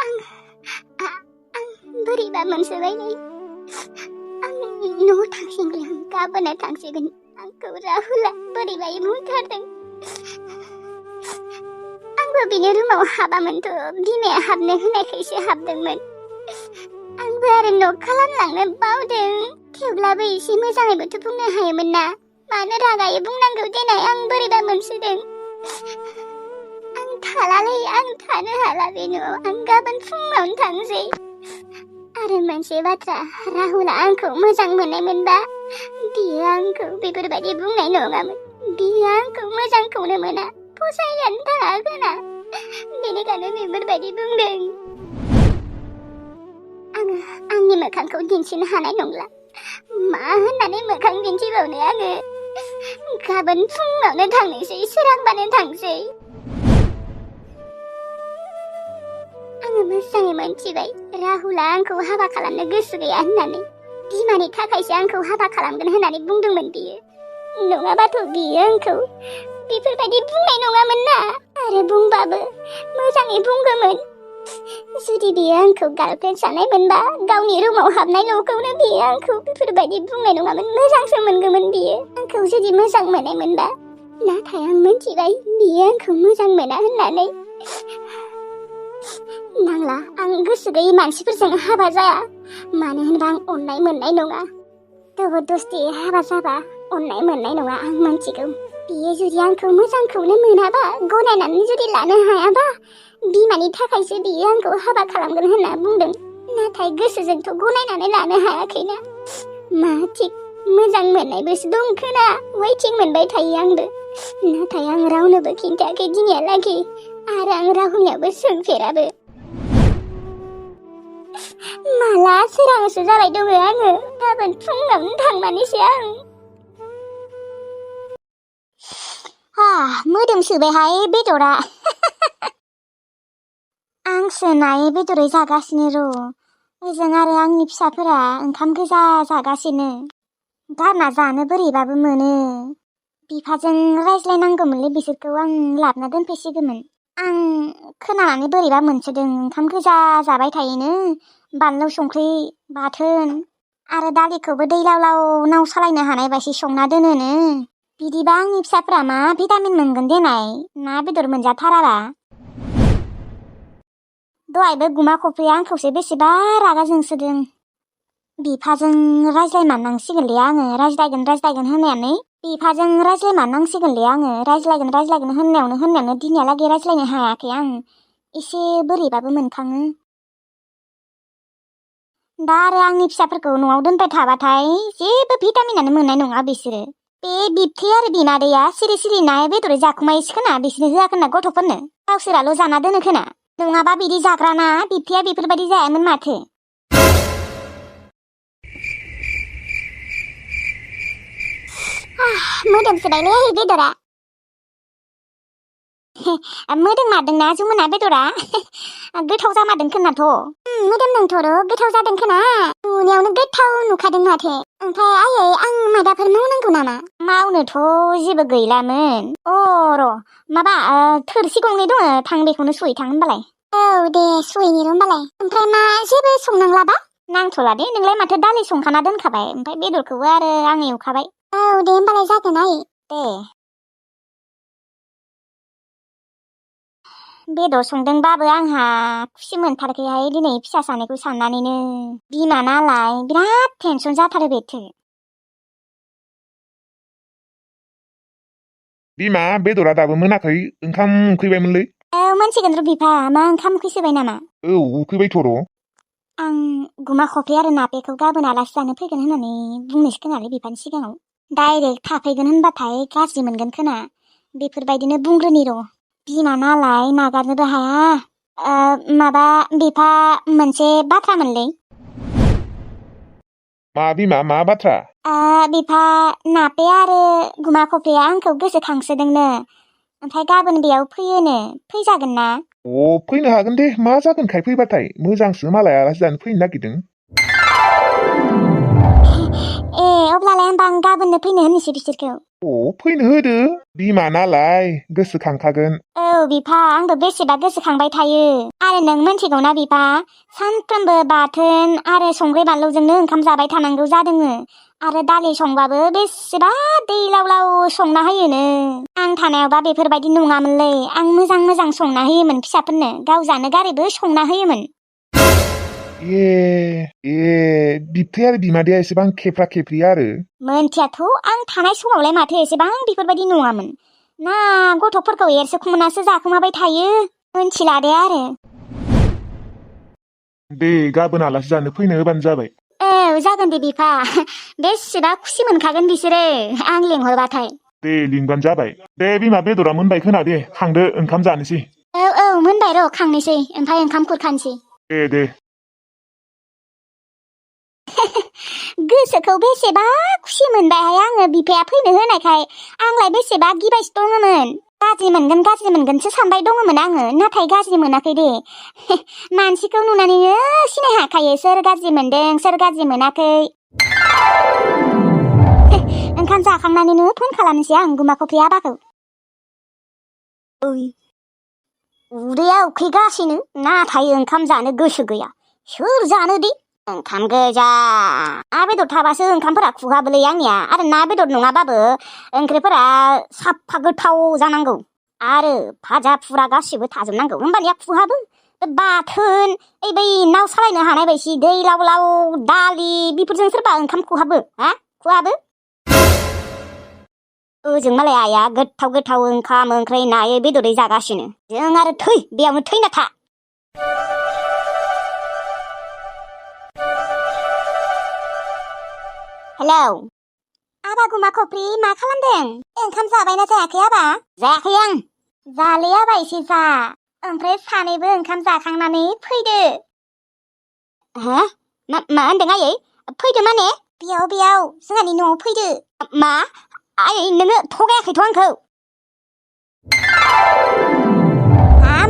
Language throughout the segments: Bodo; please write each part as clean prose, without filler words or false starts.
आं बोरैबा मोनसोबायलै। आं न'आव थांसिगोन, गाबोनो थांसिगोन। आंखौ राहुला बोरैबायै बुंथारदों। आंबो बिनि रुमाव हाबामोनथ', बिमाया हाबनो होनायखायसो हाबदोंमोन। आंबो आरो न' खालामलांनो बावदों। थेवब्लाबो एसे मोजाङैबोथ' बुंनो हायोमोन ना। मानो रागायै बुंनांगौ देनाय, आं बोरैबा मोनसोदों। आं थालालै, आं थानो हाला बे न'आव। आं गाबोन फुङावनो थांसै। आरो मोनसे बाथ्रा, राहुला आंखौ मोजां मोननायमोनबा बियो आंखौ बेफोरबायदि बुंनाय नङामोन। बियो आंखौ मोजांखौनो मोना, फसायनानै थाङाखैना, बेनिखायनो बेफोरबायदि बुंदों। आङो आंनि मोखांखौ दिन्थिनो हानाय नंला। मा होननानै मोखां दिन्थिबावनो आङो? गाबोन फुङावनो थांनोसै, सोरांबानो थांसै। आङो मोजाङै मोनथिबाय राहुला आंखौ हाबा खालामनो गोसो गैया होननानै। बिमानि थाखायसो आंखौ हाबा खालामगोन होननानै बुंदोंमोन बियो। नङाबाथ' बियो आंखौ बेफोरबायदि बुंनाय नङामोन ना। आरो बुंबाबो मोजाङै बुंगौमोन। जुदि बियो आंखौ गार्लफ्रेन्ड साननायमोनबा गावनि रुमाव हाबनाय न'खौनो बियो आंखौ बेफोरबायदि बुंनाय नङामोन। मोजांसो मोनगौमोन बियो आंखौ जुदि मोजां मोननायमोनबा। नाथाय आं मोनथिबाय बियो आंखौ मोजां मोना होननानै। नांला, आं गोसो गैयै मानसिफोरजों हाबा जाया। मानो होनबा आं अननाय मोननाय नङा। जबरदस्ति हाबा जाबा अननाय मोननाय नङा, आं मोनथिगौ। बियो जुदि आंखौ मोजांखौनो मोनाबा, गनायनानै जुदि लानो हायाबा, बिमानि थाखायसो बियो आंखौ हाबा खालामगोन होनना बुंदों। नाथाय गोसोजोंथ' गनायनानै लानो हायाखैना। मा थिक मोजां मोननायबोसो दं खोना, वेटिं मोनबाय थायो आंबो। नाथाय आं रावनोबो खिन्थायाखै दिनैहालागै। आरो आं राहुलनियावबो सोंफेराबो। माला सोरांसो जाबाय दङ आङो। गाबोन फुङावनो थांमारनोसै आं। मोदोमसोबायहाय बेदरा। आंसो नायै बेदरै जागासिनो र'। ओजों आरो आंनि फिसाफोरा ओंखाम गोजा जागासिनो। गारना जानो बोरैबाबो मोनो। बिफाजों रायज्लायनांगौमोनलै बिसोरखौ आं लाबोना दोनफैसिगौमोन। आं खोनानानै बोरैबा मोनसोदों, ओंखाम गोजा जाबाय थायोनो, बानलु संख्रि बाथोन, आरो दालिखौबो दै लाव लाव नाव सालायनो हानाय बायदि संना दोनोनो। बिदिबा आंनि फिसाफोरा मा भिटामिन मोनगोन देनाय, ना बेदर मोनजाथाराबा। दहायबो गुमा खफ्रिया आंखौसो बेसेबा रागा जोंसोदों। बिफाजों रायज्लायमारनांसिगोनलै आङो, रायज्लायगोन होननानै बिफाजों रायज्लायमारनांसिगोनलै आङो, रायज्लायगोन होननायावनो दिनैहालागै रायज्लायनो हायाखै आं। एसे बोरैबाबो मोनखाङो। दा आरो आंनि फिसाफोरखौ न'आव दोनबाय थाबाथाय जेबो भिटामिनानो मोननाय नङा बिसोरो। बे बिबथै आरो बिमादैया सिरि सिरि ना बेदरै जाखुमायोसो खोना, बिसोरनो होआखोना गथ'फोरनो, गावसोराल' जाना दोनो खोना। नङाबा बिदि जाग्राना बिबथैया बेफोरबायदि जायामोन माथो। मोदोमसोबायलै बेदरा। मोदोममारदोंना जुमुना बेदरा। गोथाव जामारदों खोनाथ'। मोदोमदोंथ' र', गोथाव जादों खोना। नुनायावनो गोथाव नुखादों माथो। ओमफ्राय आयै, आं माबाफोर मावनांगौ नामा? मावनोथ' जेबो गैलामोन। र' माबा थोरसि गंनै दङ, थां बेखौनो सुहैथां होनबालाय। औ दे सुहैनि र' होनबालाय। ओमफ्राय मा जेबो संनांलाबा? नांथ'ला दे, नोंलाय माथो दालि संखाना दोनखाबाय, ओमफ्राय बेदरखौबो आरो आं एवखाबाय। औ दे होनबालाय जागोन आयै। दे। बेदर संदोंबाबो आंहा खुसि मोनथारखैहाय दिनै फिसा सानैखौ साननानैनो। बिमा नालाय बिराद टेनसन जाथारो बेथो। बिमा, बेदरा दाबो मोनाखै, ओंखाम उखैबायमोनलै। मोनसिगोन र' बिफा, मा ओंखाम उखैसोबाय नामा? औ उखैबायथ' र'। आं गुमा खफ्रि आरो नापेखौ गाबोन आलासि जानो फैगोन होननानै बुंनोसै खोनालै बिफानि सिगाङाव। डाइरेक्ट थाफैगोन होनबाथाय गाज्रि मोनगोन खोना, बेफोरबायदिनो बुंग्रोनि र'। बिमा नालाय नागारनोबो हाया। माबा बिफा, मोनसे बाथ्रामोनलै। मा बिमा, मा बाथ्रा? बिफा, नापे आरो गुमा खफ्रिया आंखौ गोसोखांसोदोंनो, ओमफ्राय गाबोन बेयाव फैयोनो, फैजागोन ना? फैनो हागोन दे, मा जागोनखाय फैबाथाय, मोजांसो मालाय आलासि जानो फैनो नागिरदों। अब्लालाय आं गाबोननो फैनो होननोसै बिसोरखौ अ फैनो होदो बिमा नालाय गोसोखांखागोन औ बिफा आंबो बेसेबा गोसोखांबाय थायो आरो नों मिन्थिगौना बिफा सानफ्रोमबो बाथोन आरो संख्रि बानलुजोंनो ओंखाम जाबाय थानांगौ जादोङो आरो दालि संबाबो बेसेबा दै लाव लाव संना होयोनो आं थानायावबा बेफोरबायदि नङामोनलै आं मोजां मोजां संना होयोमोन फिसाफोरनो गाव जानो गारैबो संना होयोमोन बिबथै आरो बिमादैया एसेबां खेफ्रा खेफ्रि आरो मोनथियाथ' आं थानाय समावलाय माथो एसेबां बेफोरबायदि नङामोन ना गथ'फोरखौ एरसोखुमानासो जाखुमाबाय थायो मोनथिला दे आरो दे गाबोन आलासि जानो फैनो होबानो जाबाय औ जागोन दे बिफा बेसेबा खुसि मोनखागोन बिसोरो आं लिंहरबाथाय दे लिंबानो जाबाय दे बिमा बेदरा मोनबाय खोना दे खांदो ओंखाम जानोसै औ मोनबाय र' खांनोसै ओमफ्राय ओंखाम खुरखानोसै दे गोसोखौ बेसेबा खुसि मोनबायहाय आङो बिफाया फैनो होनायखाय आंलाय बेसेबा गिबायसो दङमोन गाज्रि मोनगोनसो सानबाय दङमोन आङो नाथाय गाज्रि मोनाखै दे मानसिखौ नुनानैनो सिनाय हाखायो सोर गाज्रि मोनदों सोर गाज्रि मोनाखै ओंखाम जाखांनानैनो फन खालामनोसै आं गुमा खफ्रि आबाखौ उदैया उखैगासिनो नाथाय ओंखाम जानो गोसो गैया सोर जानो दे ओंखाम गोजा ना बेदर थाबासो ओंखामफोरा खुहाबोलै आंनिया आरो ना बेदर नङाबाबो ओंख्रिफोरा साफा गोथाव जानांगौ आरो भाजा फुरा गासिबो थाजोबनांगौ होमबानिया खुहाबो बाथोन बै नाव सालायनो हानाय बायदि दै लाव लाव दालि बेफोरजों सोरबा ओंखाम खुहाबो खुहाबो ओजों मालाय आइया गोथाव गोथाव ओंखाम ओंख्रि नायै बेदरै जागासिनो जों आरो बेयावनो थैना था हेलौ आबा गुमा खफ्रि मा खालामदों ओंखाम जाबायना जायाखै आबा जायाखै आं जालै आबा एसे जा ओमफ्राय सानैबो ओंखाम जाखांनानै फैदो मा होनदों आयै फैदो माने बेयाव जोंहानि न'आव फैदो मा आयै नोङो थगायाखैथ' आंखौ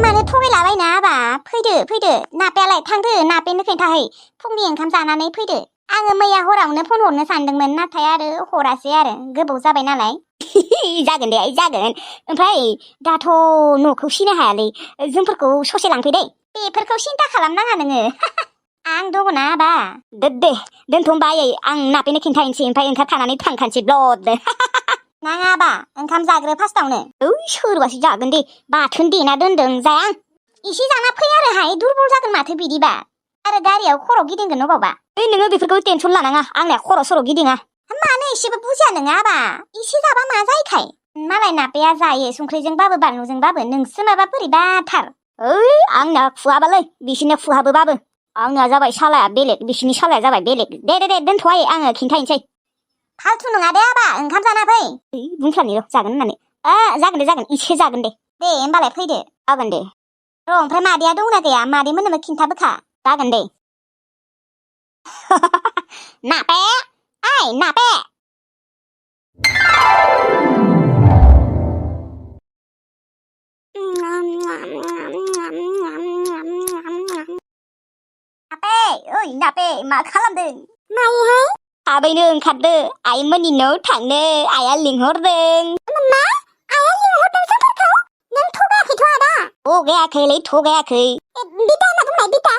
मानो थगायलाबायना आबा फैदो नापेयालाय थांदो नापेनो खोन्थाहै फुंनि ओंखाम जानानै फैदो आङो मैया हरावनो फन हरनो सानदोंमोन नाथाय आरो हरासै आरो गोबाव जाबाय नालाय जागोन दे जागोन ओमफ्राय दाथ' न'खौ सिनो हायालै जोंफोरखौ ससे लांफै दे बेफोरखौ सिन्था खालामनाङा नोङो आं दङना आबा दे दोनथ' होनबा आयै आं नापेनो खिन्थाहैनोसै ओमफ्राय ओंखारखानानै थांखानोसै ब्लदनो नाङा आबा ओंखाम जाग्रो फार्स्टआवनो सोरबासो जागोन दे बाथोन देना दोनदों जाया एसे जाना फै आरोहाय दुरबल जागोन माथो बिदिबा आरो गारियाव खर' गिदिंगोन नङाबा नोङो बेफोरखौ टेनसन लानाङा आंनिया खर' सर' गिदिङा मानो एसेबो बुजिया नोङा आबा एसे जाबा मा जायोखाय मालाय नापेया जायो संख्रिजोंबाबो बानलुजोंबाबो नोंसो माबा बोरैबाथार आंना खुहाबालै बिसोरनिया खुहाबोबाबो आंना जाबाय सालाया बेलेग बिसोरनि सालाया जाबाय बेलेग दे दोनथ'हाय आङो खिन्थाहैनोसै फालथु नङा दे आबा ओंखाम जाना फै बुंफ्लानि र' जागोन होननानै जागोन एसे जागोन दे होमबालाय फैदो जागोन दे र' ओमफ्राय मादैया दंना गैया मादै मोननोबो खिन्थाबोखा जागोन दे नापे नापे नापे मा खालामदों मायोहाय थाबैनो ओंखारदो आइमोननि न'आव थांनो आइया लिंहरदों मा आइया लिंहरदों जोंफोरखौ नों थगायाखैथ' आदा थगायाखै बिदा होनना बुंनाय बिदा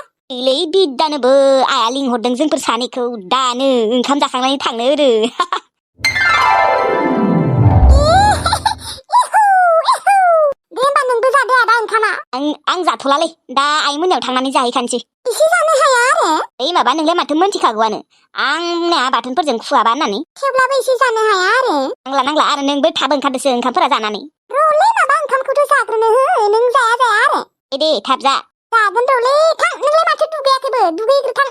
बिदानोबो आइया लिंहरदों जोंफोर सानैखौ दानो ओंखाम जाखांनानै थांनो दे होमबा नोंबो जादो आदा ओंखामा आं जाथ'लालै दा आइमोननाव थांनानै जाहैखानोसै एसे जानो हाया आरो माबा नोंलाय माथो मोनथिखागौआनो आंना बाथोनफोरजों खुवाबा होननानै थेवब्लाबो एसे जानो हाया आरो नांला आरो नोंबो थाब ओंखारदोसो ओंखामफोरा जानानै र'लै माबा ओंखामखौथ' जाग्रोनो हो नों जाया आरो दे थाब जागोन र'लै थां नोंलाय माथो दुगैयाखैबो दुगैग्रो थां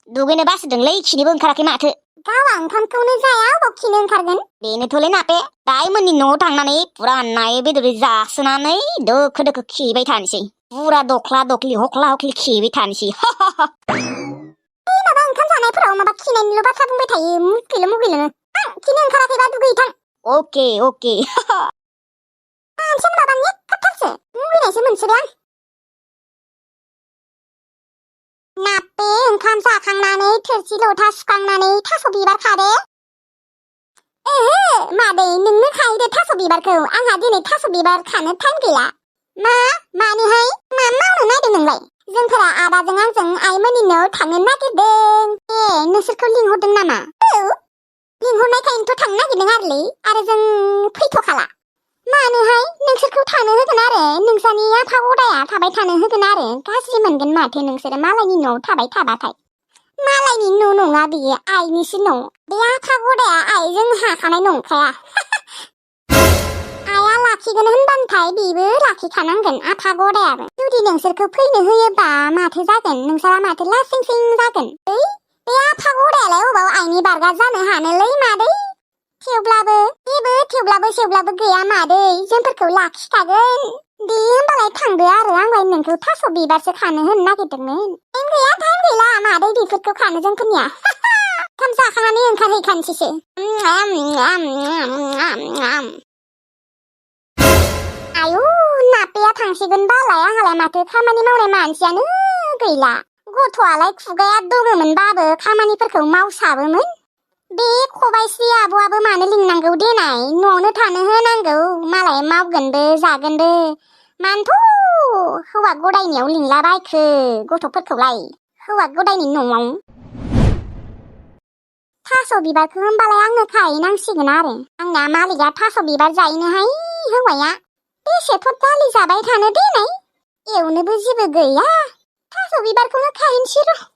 दुगैनो बासोदोंलै खिनोबो ओंखाराखै माथो गावा ओंखामखौनो जाया अबाव खिनो ओंखारगोन बेनोथ'लै नापे दाइमोननि न'आव थांनानै पुरा नायै बेदरै जासोनानै दोखो खिहैबाय थानोसै पुरा दख्ला दख्लि हख्ला हख्लि खिहैबाय थानोसै माबा ओंखाम जानायफोराव माबा खिनायनिल' बाथ्रा बुंबाय थायो मुगैलो थां खिनो ओंखाराखैबा दुगै थां अके मानसियानो माबा नेखाथारसो मुगैनायसो मोनसोदों आं नापे ओंखाम जाखांनानै थोरसि लथा सुखांनानै थास' बिबार खादो मादै नोंनो खाहैदो थास' बिबारखौ आंहा दिनै थास' बिबार खानो टाइम गैला मानोहाय मा मावनो नायदों नोंलाय जोंफोरा आदाजों आंजों आइमोननि न'आव थांनो नागिरदों नोंसोरखौ लिंहरदों नामा लिंहरनायखायनोथ' थांनो नागिरदों आरोलै आरो जों फैथ'खाला मानोहाय नोंसोरखौ थानो होगोन आरो नोंसानि आफा गदाया थाबाय थानो होगोन आरो गाज्रि मोनगोन माथो नोंसोरो मालायनि न'आव थाबाय थाबाथाय मालायनि न' नङा बियो आइनिसो न' बे आफा गदाया आइजों हाखानाय नंखाया आइया लाखिगोन होनबानोथाय बेबो लाखिखानांगोन आफा गदायाबो जुदि नोंसोरखौ फैनो होयोबा माथो जागोन नोंसोरा माथो लासिं सिं जागोन बे आफा गदायालाय अबाव आइनि बारगा जानो हानोलै मादै थेवब्लाबो गैया मादै जोंफोरखौ लाखिखागोन दे होमबालाय थांदो आरो आंलाय नोंखौ थास' बिबारसो खानो होनो नागिरदोंमोन टाइम गैला मादै बेफोरखौ खानो जोंफोरनिया ओंखाम जाखांनानै ओंखारहैखानोसैसो आयु नापेया थांसिगोन बालाय आंहालाय माथो खामानि मावनाय मानसियानो गैला गथ'आलाय खुगाया दङमोनबाबो खामानिफोरखौ मावसाबोमोन बे खबाइस्रि आब'आबो मानो लिंनांगौ देनाय न'आवनो थानो होनांगौ मालाय मावगोनबो जागोनबो मानोथ' हौवा गदायनियाव लिंलाबायखो गथ'फोरखौलाय हौवा गदायनि न'आव थास' बिबारखौ होमबालाय आंनो खाहैनांसिगोन आरो आंना मालिकआ थास' बिबार जायोनोहाय हौवाया बेसेथ' दालि जाबाय थानो देनाय एवनोबो जेबो गैया थास' बिबारखौनो खाहैनोसै र'